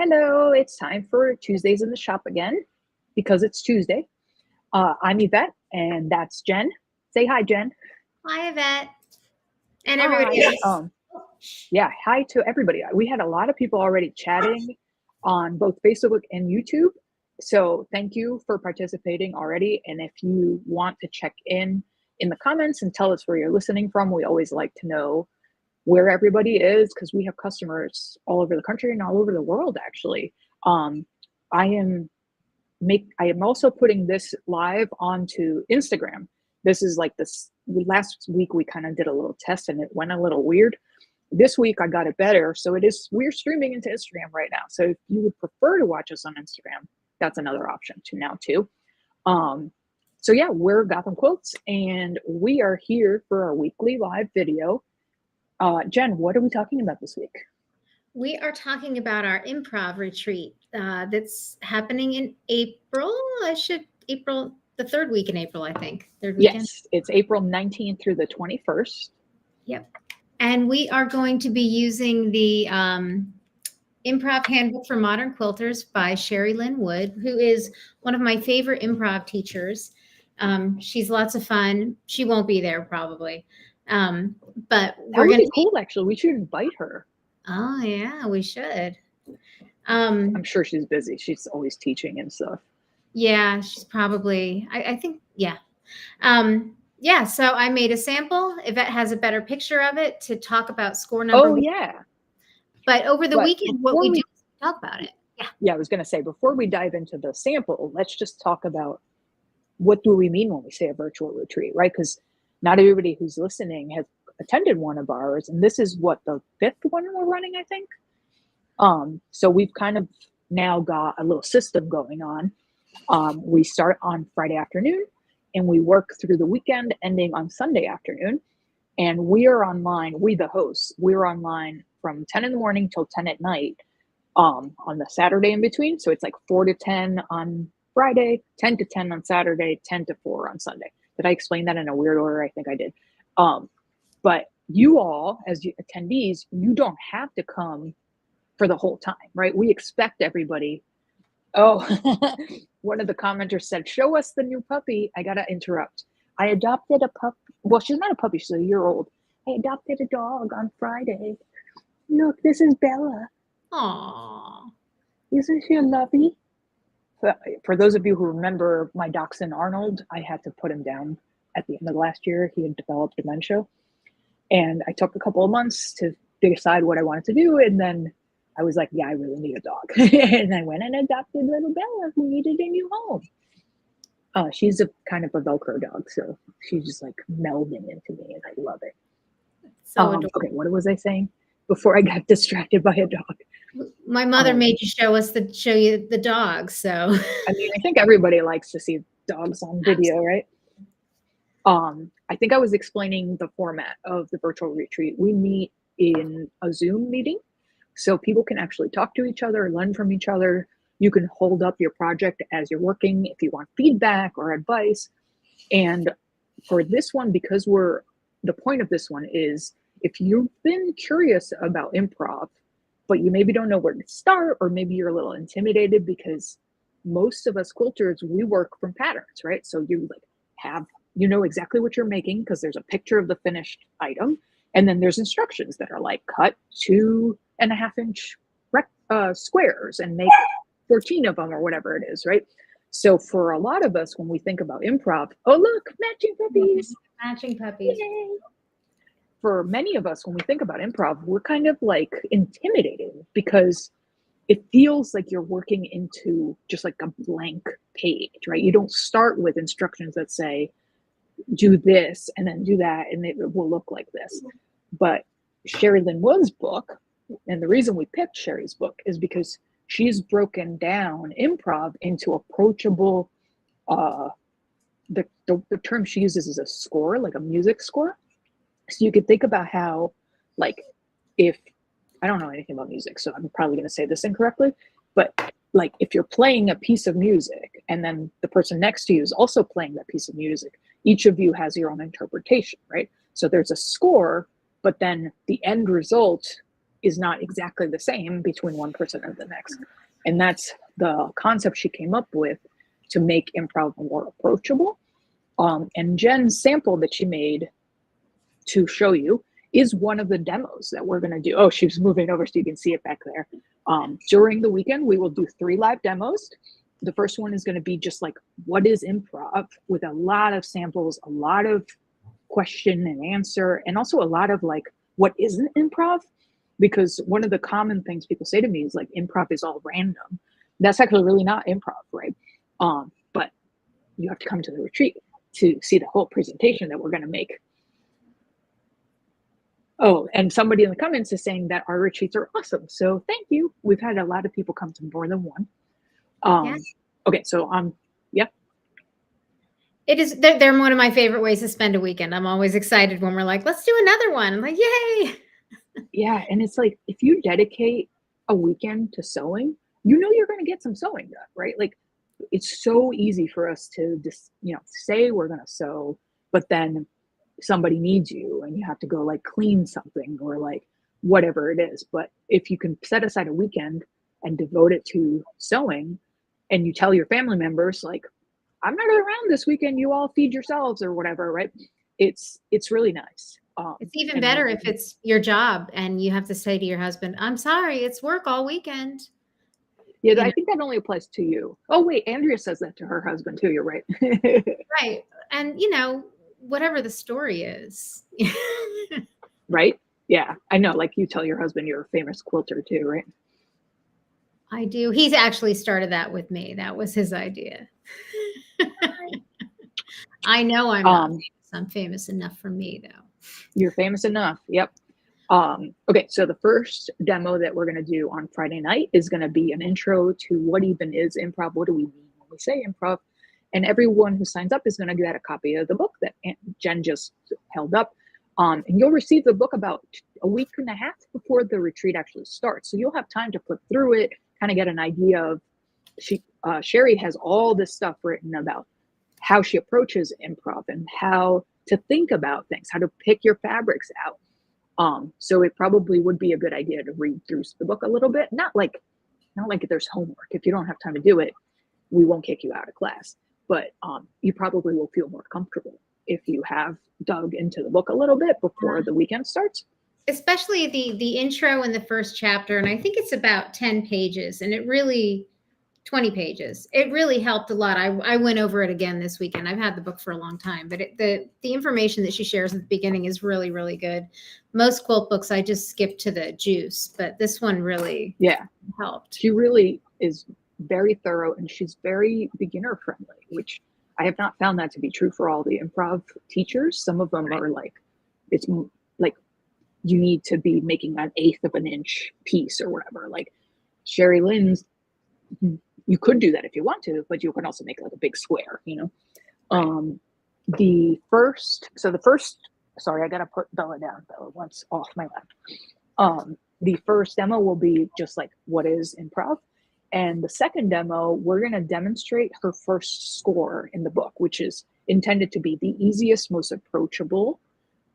Hello, it's time for Tuesdays in the shop again because it's Tuesday. I'm Yvette, and that's Jen. Say hi, Jen. Hi, Yvette. And Hi. everybody else. Yeah, hi to everybody. We had a lot of people already chatting on both Facebook and YouTube. So thank you for participating already. And if you want to check in the comments and tell us where you're listening from, we always like to know where everybody is because we have customers all over the country and all over the world, actually. I am also putting this live onto Instagram. This is like this last week we kind of did a little test and it went a little weird. This week I got it better. So we're streaming into Instagram right now. So if you would prefer to watch us on Instagram, that's another option too. So yeah, we're Gotham Quilts and we are here for our weekly live video. Jen, what are we talking about this week? We are talking about our improv retreat that's happening in April. The third week in April, I think. Third weekend. Yes, it's April 19th through the 21st. Yep. And we are going to be using the Improv Handbook for Modern Quilters by Sherry Lynn Wood, who is one of my favorite improv teachers. She's lots of fun. She won't be there probably. But we're going to be cool, actually. We should invite her. Oh, yeah, we should. I'm sure she's busy. She's always teaching and stuff. Yeah, she's probably, I think, yeah. Yeah, so I made a sample. Yvette has a better picture of it to talk about score number. Oh, yeah. But over the weekend, what we do is talk about it. Yeah. Yeah, I was going to say, before we dive into the sample, let's just talk about what do we mean when we say a virtual retreat, right? Because not everybody who's listening has attended one of ours, and this is what the 5th one we're running, I think. So we've kind of now got a little system going on. We start on Friday afternoon and we work through the weekend ending on Sunday afternoon. And we are online, we the hosts, we're online from 10 in the morning till 10 at night on the Saturday in between. So it's like 4 to 10 on Friday, 10 to 10 on Saturday, 10 to 4 on Sunday. Did I explain that in a weird order? I think I did. But you all, as attendees, you don't have to come for the whole time, right? We expect everybody. Oh, one of the commenters said, show us the new puppy. I got to interrupt. I adopted a puppy. Well, she's not a puppy. She's a year old. I adopted a dog on Friday. Look, this is Bella. Aww. Isn't she a lovey? For those of you who remember my dachshund Arnold, I had to put him down at the end of last year. He had developed dementia. And I took a couple of months to decide what I wanted to do. And then I was like, yeah, I really need a dog. And I went and adopted little Bella, who needed a new home. She's a kind of a Velcro dog, so she's just like melding into me, and I love it. So okay, what was I saying before I got distracted by a dog? My mother made you show you the dog, so. I mean, I think everybody likes to see dogs on video, right? I think I was explaining the format of the virtual retreat. We meet in a Zoom meeting, so people can actually talk to each other, learn from each other. You can hold up your project as you're working if you want feedback or advice. And for this one, because the point of this one is if you've been curious about improv, but you maybe don't know where to start, or maybe you're a little intimidated because most of us quilters, we work from patterns, right? So you know exactly what you're making because there's a picture of the finished item. And then there's instructions that are like cut 2.5-inch squares and make 14 of them or whatever it is, right? So for a lot of us, when we think about improv, oh, look, matching puppies. Matching puppies. Yay. For many of us, when we think about improv, we're kind of like intimidated because it feels like you're working into just like a blank page, right? You don't start with instructions that say, do this and then do that, and it will look like this. But Sherry Lynn Wood's book, and the reason we picked Sherry's book is because she's broken down improv into approachable, the term she uses is a score, like a music score. So you could think about how, like, if, I don't know anything about music, so I'm probably going to say this incorrectly, but like if you're playing a piece of music and then the person next to you is also playing that piece of music, each of you has your own interpretation, right? So there's a score, but then the end result is not exactly the same between one person and the next. And that's the concept she came up with to make improv more approachable. And Jen's sample that she made to show you is one of the demos that we're going to do. Oh, she's moving over so you can see it back there. During the weekend, we will do 3 live demos. The first one is going to be just like, what is improv, with a lot of samples, a lot of question and answer, and also a lot of like, what isn't improv? Because one of the common things people say to me is like, improv is all random. That's actually really not improv, right? But you have to come to the retreat to see the whole presentation that we're going to make. Oh, and somebody in the comments is saying that our retreats are awesome. So thank you. We've had a lot of people come to more than one. Yes. Okay, so yeah. It is, they're one of my favorite ways to spend a weekend. I'm always excited when we're like, let's do another one. I'm like, yay. Yeah, and it's like, if you dedicate a weekend to sewing, you know you're going to get some sewing done, right? Like, it's so easy for us to just, say we're going to sew, but then somebody needs you and you have to go like clean something or like whatever it is. But if you can set aside a weekend and devote it to sewing, and you tell your family members like, I'm not around this weekend, you all feed yourselves or whatever, right? It's really nice. It's even better if it's your job and you have to say to your husband, I'm sorry, it's work all weekend. Yeah, I think that only applies to you. Oh, wait, Andrea says that to her husband too. You're right. Right. And, whatever the story is. Right? Yeah, I know. Like, you tell your husband you're a famous quilter too, right? I do. He's actually started that with me. That was his idea. I know I'm not famous. I'm famous enough for me, though. You're famous enough. Yep. Okay, so the first demo that we're going to do on Friday night is going to be an intro to what even is improv. What do we mean when we say improv? And everyone who signs up is going to get a copy of the book that Jen just held up. And you'll receive the book about a week and a half before the retreat actually starts. So you'll have time to flip through it, kind of get an idea of, Sherry has all this stuff written about how she approaches improv and how to think about things, how to pick your fabrics out. So it probably would be a good idea to read through the book a little bit. Not like there's homework. If you don't have time to do it, we won't kick you out of class. But you probably will feel more comfortable if you have dug into the book a little bit before the weekend starts. Especially the intro in the first chapter, and I think it's about 10 pages, and 20 pages. It really helped a lot. I went over it again this weekend. I've had the book for a long time, but the information that she shares at the beginning is really, really good. Most quilt books, I just skip to the juice, but this one really helped. She really is very thorough, and she's very beginner friendly, which I have not found that to be true for all the improv teachers. Some of them are like, it's like you need to be making an 1/8 of an inch piece or whatever. Like Sherry Lynn's, you could do that if you want to, but you can also make like a big square, The first, sorry, I got to put Bella down. Bella wants off my lap. The first demo will be just like, what is improv? And the second demo, we're going to demonstrate her first score in the book, which is intended to be the easiest, most approachable.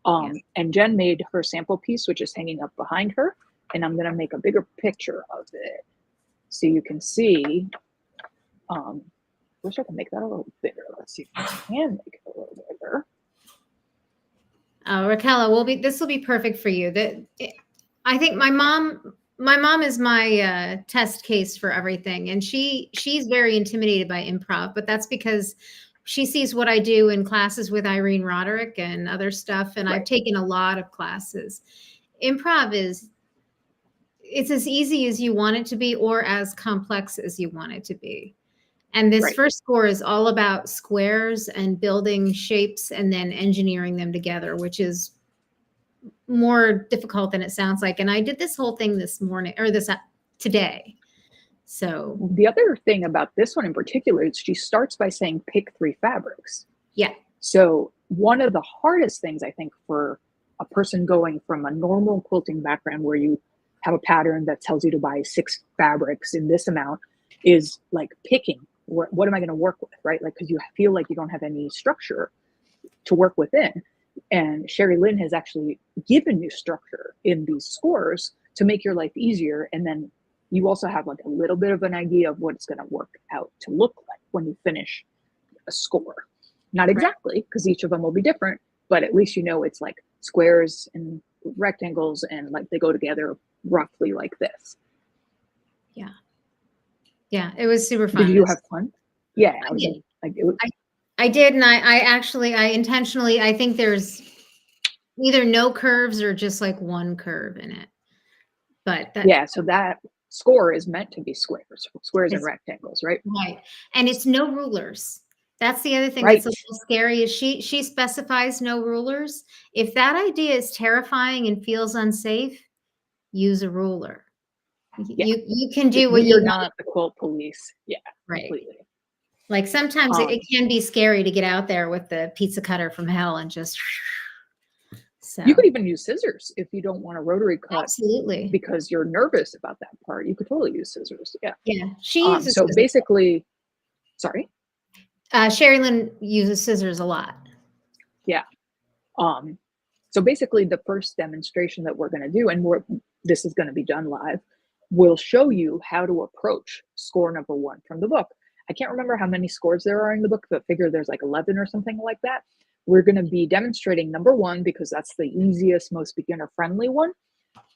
And Jen made her sample piece, which is hanging up behind her. And I'm going to make a bigger picture of it so you can see. Wish I could make that a little bigger. Let's see if I can make it a little bigger. Raquel, this will be perfect for you. I think my mom is my test case for everything, and she's very intimidated by improv, but that's because she sees what I do in classes with Irene Roderick and other stuff, and I've taken a lot of classes. Improv it's as easy as you want it to be, or as complex as you want it to be. And this first score is all about squares and building shapes and then engineering them together, which is more difficult than it sounds like. And I did this whole thing this morning or today. So the other thing about this one in particular is she starts by saying, pick 3 fabrics. Yeah. So one of the hardest things I think for a person going from a normal quilting background where you have a pattern that tells you to buy 6 fabrics in this amount is like picking. What am I going to work with, right? Like, because you feel like you don't have any structure to work within. And Sherry Lynn has actually given you structure in these scores to make your life easier. And then you also have like a little bit of an idea of what it's going to work out to look like when you finish a score. Not exactly, because each of them will be different, but at least you know it's like squares and rectangles and like they go together roughly like this. Yeah. Yeah, it was super fun. Did you have fun? Yeah, I did. Was, I did, and I intentionally, I think there's either no curves or just like one curve in it. But yeah, so that score is meant to be squares and rectangles, right? Right. And it's no rulers. That's the other thing right. that's a little scary is she specifies no rulers. If that idea is terrifying and feels unsafe, use a ruler. Yeah. You can do what you're not the quilt police. Yeah, right. Completely. Like sometimes it can be scary to get out there with the pizza cutter from hell and just. So you could even use scissors if you don't want a rotary cut. Absolutely. Because you're nervous about that part. You could totally use scissors. Yeah. Yeah. She uses so scissors. basically, sorry. Sherry Lynn uses scissors a lot. Yeah. So basically the first demonstration that we're going to do, and this is going to be done live, will show you how to approach score number 1 from the book. I can't remember how many scores there are in the book, but figure there's like 11 or something like that. We're going to be demonstrating number 1 because that's the easiest, most beginner friendly one.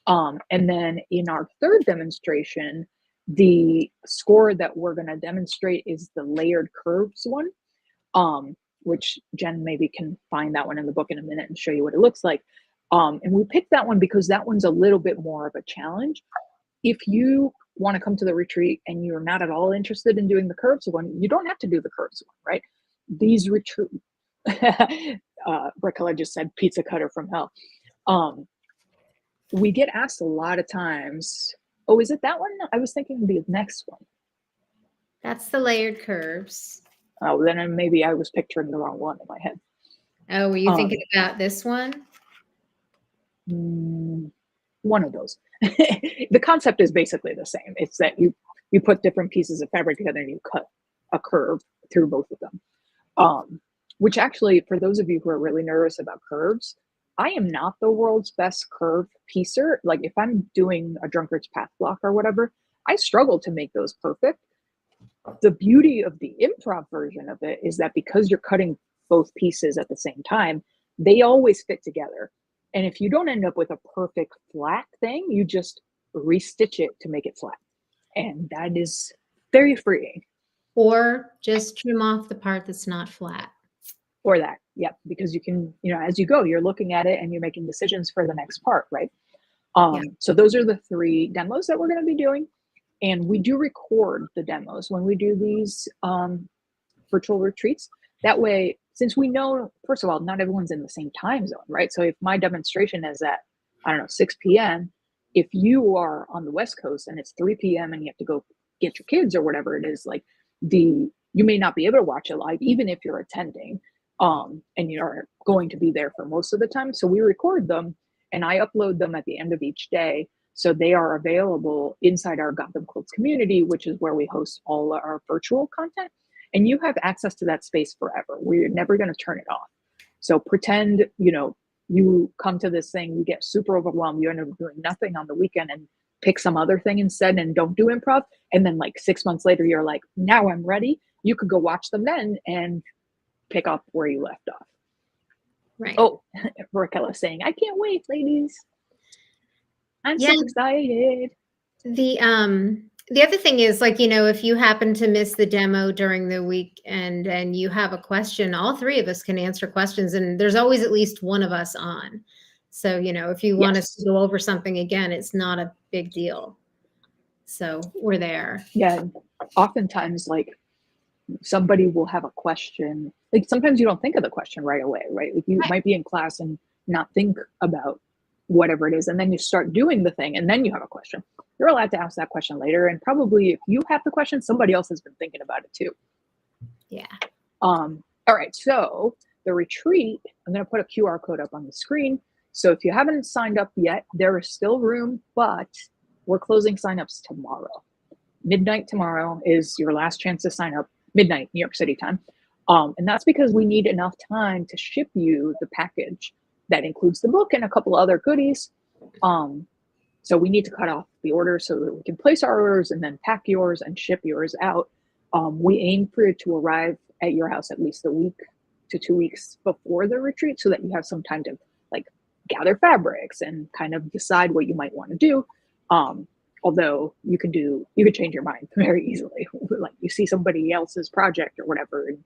And then in our third demonstration, the score that we're going to demonstrate is the layered curves one, which Jen maybe can find that one in the book in a minute and show you what it looks like. And we picked that one because that one's a little bit more of a challenge. If you want to come to the retreat and you're not at all interested in doing the curves one, you don't have to do the curves one, right? These retreat, Raquel just said pizza cutter from hell. We get asked a lot of times, oh, is it that one? I was thinking the next one. That's the layered curves. Oh, then maybe I was picturing the wrong one in my head. Oh, were you thinking about this one? One of those. The concept is basically the same. It's that you put different pieces of fabric together and you cut a curve through both of them. Which actually, for those of you who are really nervous about curves, I am not the world's best curve piecer. Like if I'm doing a drunkard's path block or whatever, I struggle to make those perfect. The beauty of the improv version of it is that because you're cutting both pieces at the same time, they always fit together. And if you don't end up with a perfect flat thing, you just restitch it to make it flat. And that is very freeing. Or just trim off the part that's not flat. Or that, yeah, because you can, as you go, you're looking at it and you're making decisions for the next part, right? So those are the 3 demos that we're going to be doing. And we do record the demos when we do these virtual retreats. That way, since we know, first of all, not everyone's in the same time zone, right? So if my demonstration is at, 6 p.m., if you are on the West Coast and it's 3 p.m. and you have to go get your kids or whatever it is, like you may not be able to watch it live, even if you're attending, and you're going to be there for most of the time. So we record them and I upload them at the end of each day. So they are available inside our Gotham Quilts community, which is where we host all our virtual content. And you have access to that space forever. We're never going to turn it off. So pretend, you come to this thing, you get super overwhelmed, you end up doing nothing on the weekend and pick some other thing instead and don't do improv. And then like 6 months later, you're like, now I'm ready. You could go watch them then and pick up where you left off. Right. Oh, Raquel is saying, I can't wait, ladies. I'm so excited. The other thing is, like, if you happen to miss the demo during the week and you have a question, all 3 of us can answer questions, and there's always at least one of us on. So, if you want us to go over something again, it's not a big deal. So we're there. Yeah. Oftentimes, like, somebody will have a question. Like, sometimes you don't think of the question right away, right? Like, you might be in class and not think about whatever it is, and then you start doing the thing, and then you have a question. You're allowed to ask that question later, and probably if you have the question, somebody else has been thinking about it too. Yeah. All right, so the retreat, I'm going to put a QR code up on the screen. So if you haven't signed up yet, there is still room, but we're closing signups tomorrow. Midnight tomorrow is your last chance to sign up, midnight New York City time. And that's because we need enough time to ship you the package that includes the book and a couple other goodies. So we need to cut off the order so that we can place our orders and then pack yours and ship yours out. We aim for it to arrive at your house at least a week to 2 weeks before the retreat, so that you have some time to like gather fabrics and kind of decide what you might want to do. Although you could change your mind very easily. Like you see somebody else's project or whatever, and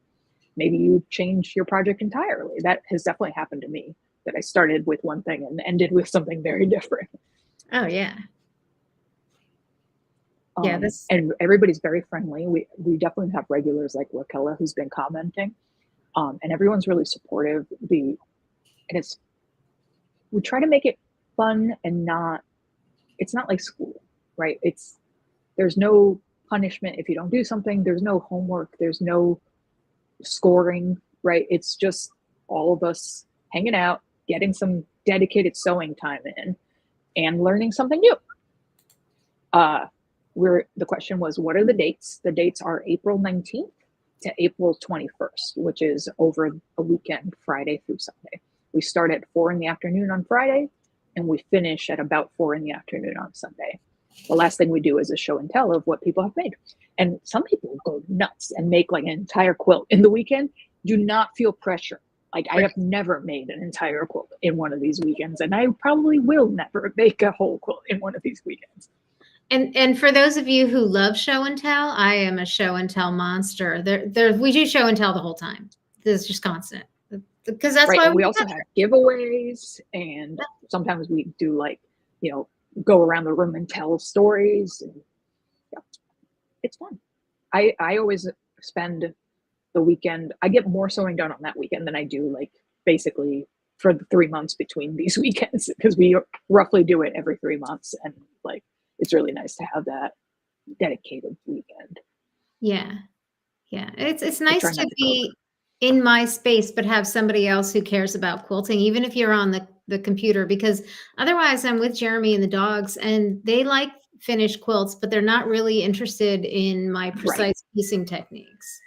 maybe you change your project entirely. That has definitely happened to me, that I started with one thing and ended with something very different. Oh yeah. Yeah, and everybody's very friendly. We definitely have regulars like Raquel, who's been commenting, and everyone's really supportive. We try to make it fun and it's not like school, right? There's no punishment if you don't do something. There's no homework. There's no scoring, right? It's just all of us hanging out, getting some dedicated sewing time in, and learning something new. The question was, what are the dates? The dates are April 19th to April 21st, which is over a weekend, Friday through Sunday. We start at 4 p.m. on Friday, and we finish at about 4 p.m. on Sunday. The last thing we do is a show and tell of what people have made. And some people go nuts and make like an entire quilt in the weekend. Do not feel pressure. Like I have never made an entire quilt in one of these weekends, and I probably will never make a whole quilt in one of these weekends. And for those of you who love show and tell, I am a show and tell monster. We do show and tell the whole time. This is just constant, because that's why we also have giveaways, and sometimes we do like, go around the room and tell stories. And yeah, it's fun. I always spend the weekend. I get more sewing done on that weekend than I do like basically for the 3 months between these weekends, because we roughly do it every 3 months, and like it's really nice to have that dedicated weekend. Yeah. It's nice to be in my space, but have somebody else who cares about quilting, even if you're on the computer, because otherwise I'm with Jeremy and the dogs, and they like finished quilts, but they're not really interested in my precise piecing techniques.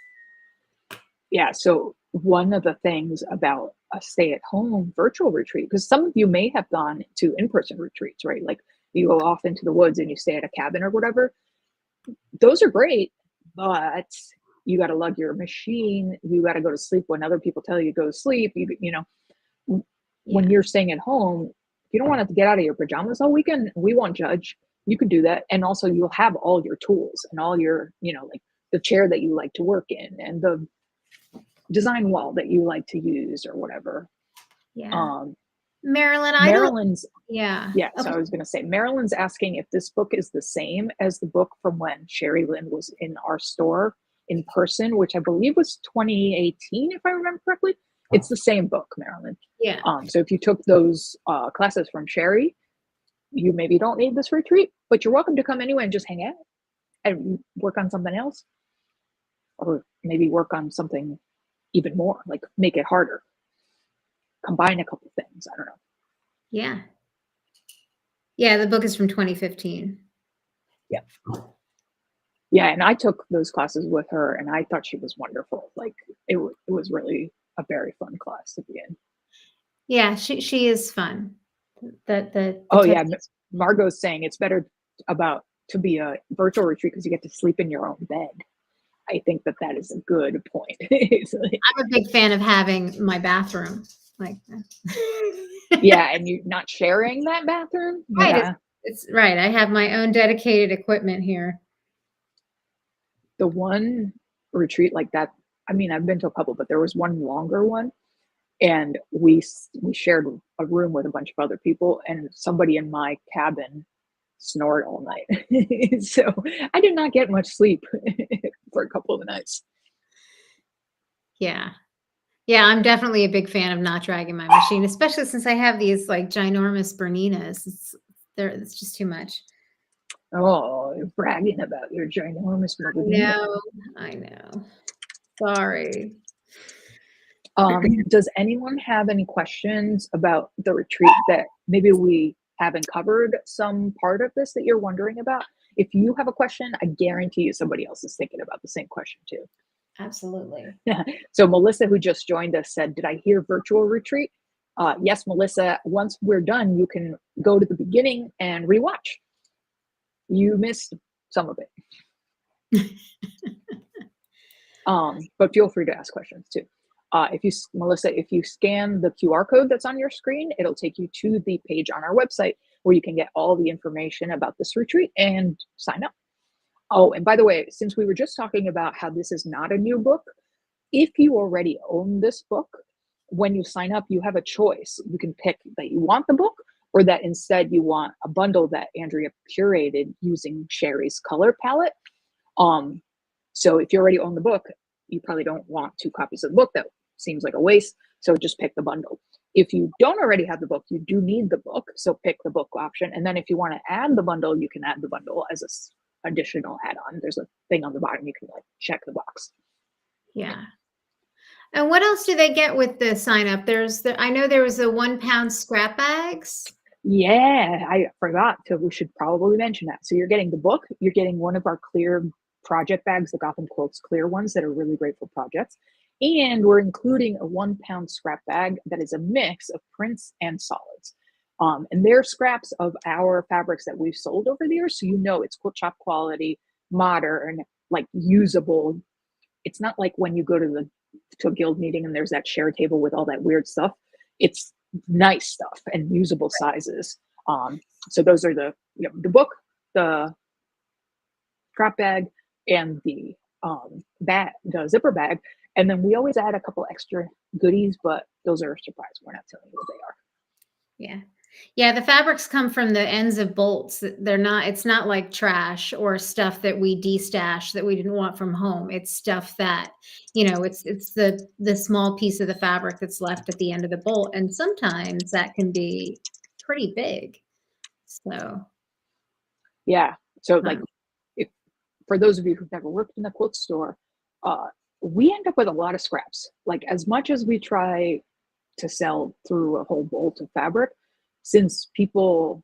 Yeah. So one of the things about a stay-at-home virtual retreat, because some of you may have gone to in-person retreats, right? Like you go off into the woods and you stay at a cabin or whatever. Those are great, but you got to lug your machine. You got to go to sleep when other people tell you to go to sleep. When you're staying at home, you don't want to get out of your pajamas all weekend. We won't judge. You can do that. And also you'll have all your tools and all your, like the chair that you like to work in and the design wall that you like to use or whatever. Yeah. Marilyn, Yeah. Okay. So I was going to say, Marilyn's asking if this book is the same as the book from when Sherry Lynn was in our store in person, which I believe was 2018, if I remember correctly. It's the same book, Marilyn. Yeah. So if you took those classes from Sherry, you maybe don't need this retreat, but you're welcome to come anyway and just hang out and work on something else, or maybe work on something even more, like make it harder, combine a couple things. I don't know. Yeah. Yeah. The book is from 2015. Yeah. Yeah. And I took those classes with her, and I thought she was wonderful. Like it was really a very fun class to be in. Yeah. She is fun. Yeah. Margot's saying it's better to be a virtual retreat because you get to sleep in your own bed. I think that is a good point. I'm a big fan of having my bathroom like that. Yeah, and you're not sharing that bathroom? Right. Yeah. It's right. I have my own dedicated equipment here. The one retreat like that, I mean, I've been to a couple, but there was one longer one, and we shared a room with a bunch of other people, and somebody in my cabin snored all night. So I did not get much sleep for a couple of nights. Yeah. Yeah, I'm definitely a big fan of not dragging my machine, especially since I have these like ginormous Berninas. It's just too much. Oh, you're bragging about your ginormous Bernina. No, I know. Sorry. Does anyone have any questions about the retreat that maybe we haven't covered some part of this that you're wondering about? If you have a question, I guarantee you somebody else is thinking about the same question too. Absolutely. So Melissa, who just joined us, said, did I hear virtual retreat? Yes, Melissa, once we're done, you can go to the beginning and rewatch. You missed some of it. But feel free to ask questions too. Melissa, if you scan the QR code that's on your screen, it'll take you to the page on our website where you can get all the information about this retreat and sign up. Oh, and by the way, since we were just talking about how this is not a new book, if you already own this book, when you sign up, you have a choice. You can pick that you want the book or that instead you want a bundle that Andrea curated using Sherry's color palette. So if you already own the book, you probably don't want 2 copies of the book. That seems like a waste. So just pick the bundle. If you don't already have the book, you do need the book. So pick the book option. And then if you want to add the bundle, you can add the bundle as an additional add-on. There's a thing on the bottom. You can like check the box. Yeah. And what else do they get with the sign up? I know there was a 1 pound scrap bags. Yeah, I forgot to. We should probably mention that. So you're getting the book. You're getting one of our clear project bags, the Gotham Quilts clear ones that are really great for projects. And we're including a 1 pound scrap bag that is a mix of prints and solids. And they're scraps of our fabrics that we've sold over the years. So you know it's quilt shop quality, modern, like usable. It's not like when you go to a guild meeting and there's that share table with all that weird stuff. It's nice stuff and usable sizes. So those are the book, the scrap bag, and the bag, the zipper bag. And then we always add a couple extra goodies, but those are a surprise. We're not telling you what they are. Yeah. Yeah, the fabrics come from the ends of bolts. It's not like trash or stuff that we de-stash that we didn't want from home. It's stuff that, it's the small piece of the fabric that's left at the end of the bolt. And sometimes that can be pretty big. So yeah. So like if for those of you who've never worked in a quilt store, we end up with a lot of scraps. Like as much as we try to sell through a whole bolt of fabric, since people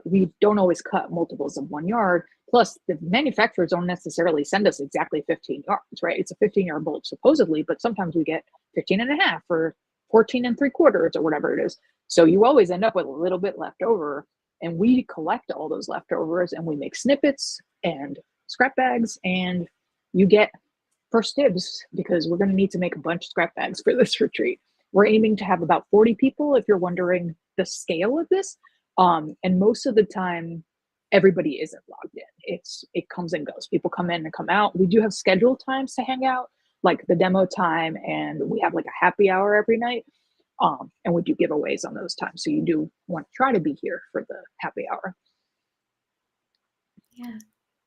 we don't always cut multiples of 1 yard, plus the manufacturers don't necessarily send us exactly 15 yards, right? It's a 15-yard bolt supposedly, but sometimes we get 15 and a half or 14 and 3/4 or whatever it is. So you always end up with a little bit left over, and we collect all those leftovers and we make snippets and scrap bags, and you get first dibs because we're going to need to make a bunch of scrap bags for this retreat. We're aiming to have about 40 people, if you're wondering the scale of this. And most of the time, everybody isn't logged in. It comes and goes. People come in and come out. We do have scheduled times to hang out, like the demo time, and we have like a happy hour every night. And we do giveaways on those times. So you do want to try to be here for the happy hour. Yeah.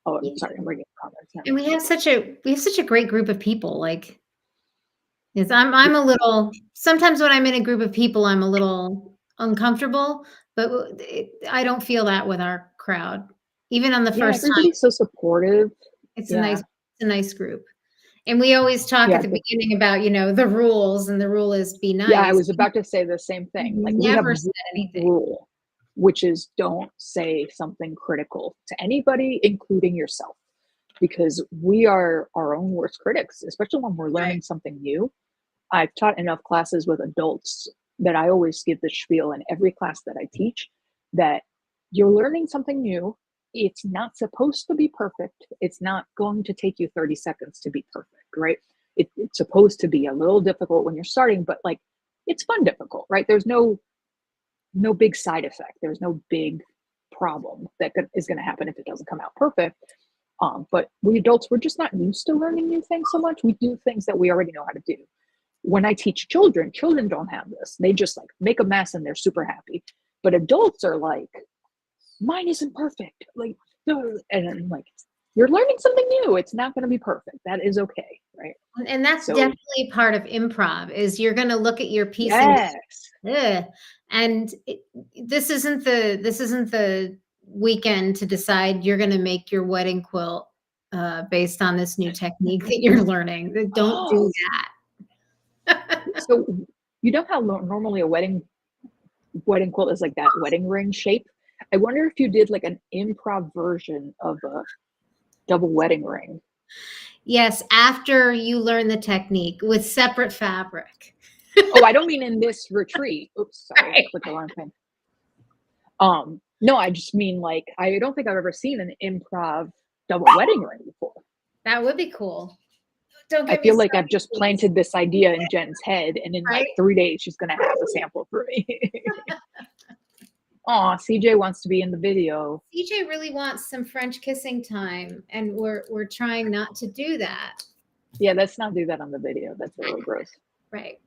Oh, I'm sorry, I'm reading comments now. And we have such a great group of people. I'm a little, sometimes when I'm in a group of people, I'm a little uncomfortable, but I don't feel that with our crowd. Even on the first time. Everybody's so supportive. It's a nice group. And we always talk at the beginning about, the rules, and the rule is be nice. Yeah, I was about to say the same thing. Like never we have said anything. Rule, which is don't say something critical to anybody, including yourself, because we are our own worst critics, especially when we're learning something new. I've taught enough classes with adults that I always give the spiel in every class that I teach that you're learning something new. It's not supposed to be perfect. It's not going to take you 30 seconds to be perfect, right? It's supposed to be a little difficult when you're starting, but it's fun difficult, right? There's no big side effect. There's no big problem that is going to happen if it doesn't come out perfect. But we adults, we're just not used to learning new things so much. We do things that we already know how to do. When I teach children don't have this. They just make a mess and they're super happy. But adults are like, mine isn't perfect. And you're learning something new. It's not going to be perfect. That is okay, right? And that's definitely part of improv. Is you're going to look at your piece. Yes. And this isn't the weekend to decide you're going to make your wedding quilt based on this new technique that you're learning. Don't do that. So you know how normally a wedding quilt is like that wedding ring shape? I wonder if you did an improv version of a double wedding ring. Yes, after you learn the technique with separate fabric. Oh, I don't mean in this retreat. Oops, sorry, I clicked the wrong thing. No, I just mean like I don't think I've ever seen an improv double wedding ring before. That would be cool. Don't I get me feel like I've started, just please. planted this idea in Jen's head, and in like Right? 3 days, she's gonna have a sample for me. Aw, CJ wants to be in the video. CJ really wants some French kissing time, and we're trying not to do that. Yeah, let's not do that on the video. That's a little gross. Right.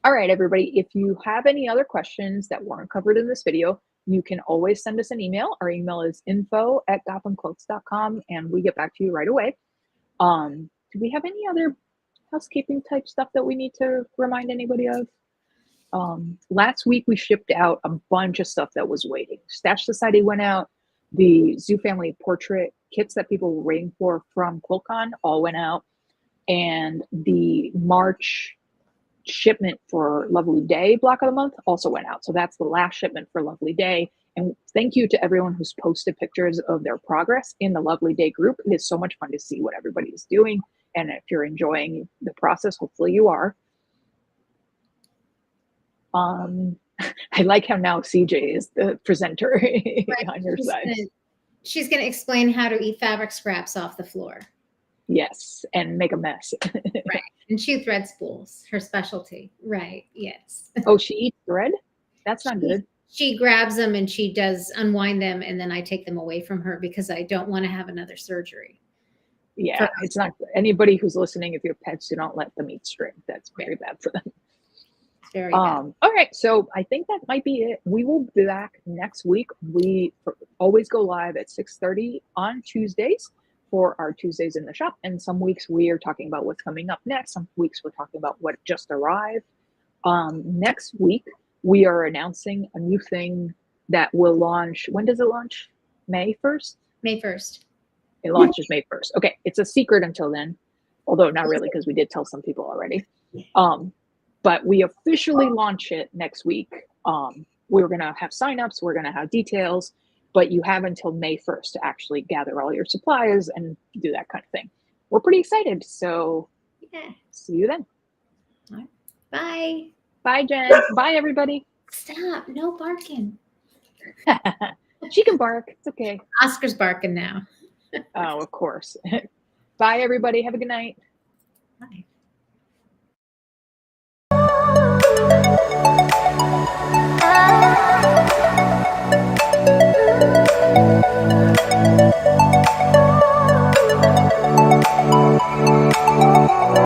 All right, everybody. If you have any other questions that weren't covered in this video, you can always send us an email. Our email is info@gothamquilts.com, and we get back to you right away. Do we have any other housekeeping type stuff that we need to remind anybody of? Last week we shipped out a bunch of stuff that was waiting. Stash Society went out. The Zoo Family portrait kits that people were waiting for from QuiltCon all went out. And the March shipment for Lovely Day block of the month also went out. So that's the last shipment for Lovely Day. And thank you to everyone who's posted pictures of their progress in the Lovely Day group. It is so much fun to see what everybody is doing. And if you're enjoying the process, hopefully you are. I like how now CJ is the presenter Right. on your side. She's going to explain how to eat fabric scraps off the floor. Yes, and make a mess. Right. And chew thread spools, her specialty. Right. Yes. Oh, she eats thread? That's not good. She grabs them and she does unwind them, and then I take them away from her because I don't want to have another surgery. Yeah, it's not anybody who's listening. If you have pets, do not let them eat string. That's very bad for them. Very bad. All right, so I think that might be it. We will be back next week. We always go live at 6:30 on Tuesdays for our Tuesdays in the shop. And some weeks we are talking about what's coming up next. Some weeks we're talking about what just arrived. Next week, we are announcing a new thing that will launch. When does it launch? May 1st? May 1st. It launches May 1st. Okay, it's a secret until then, although not really because we did tell some people already. But we officially launch it next week. We're going to have signups. We're going to have details. But you have until May 1st to actually gather all your supplies and do that kind of thing. We're pretty excited. So Yeah. see you then. All right. Bye. Bye, Jen. Bye, everybody. Stop. No barking. She can bark. It's okay. Oscar's barking now. Oh, of course. Bye, everybody. Have a good night. Bye. Ah.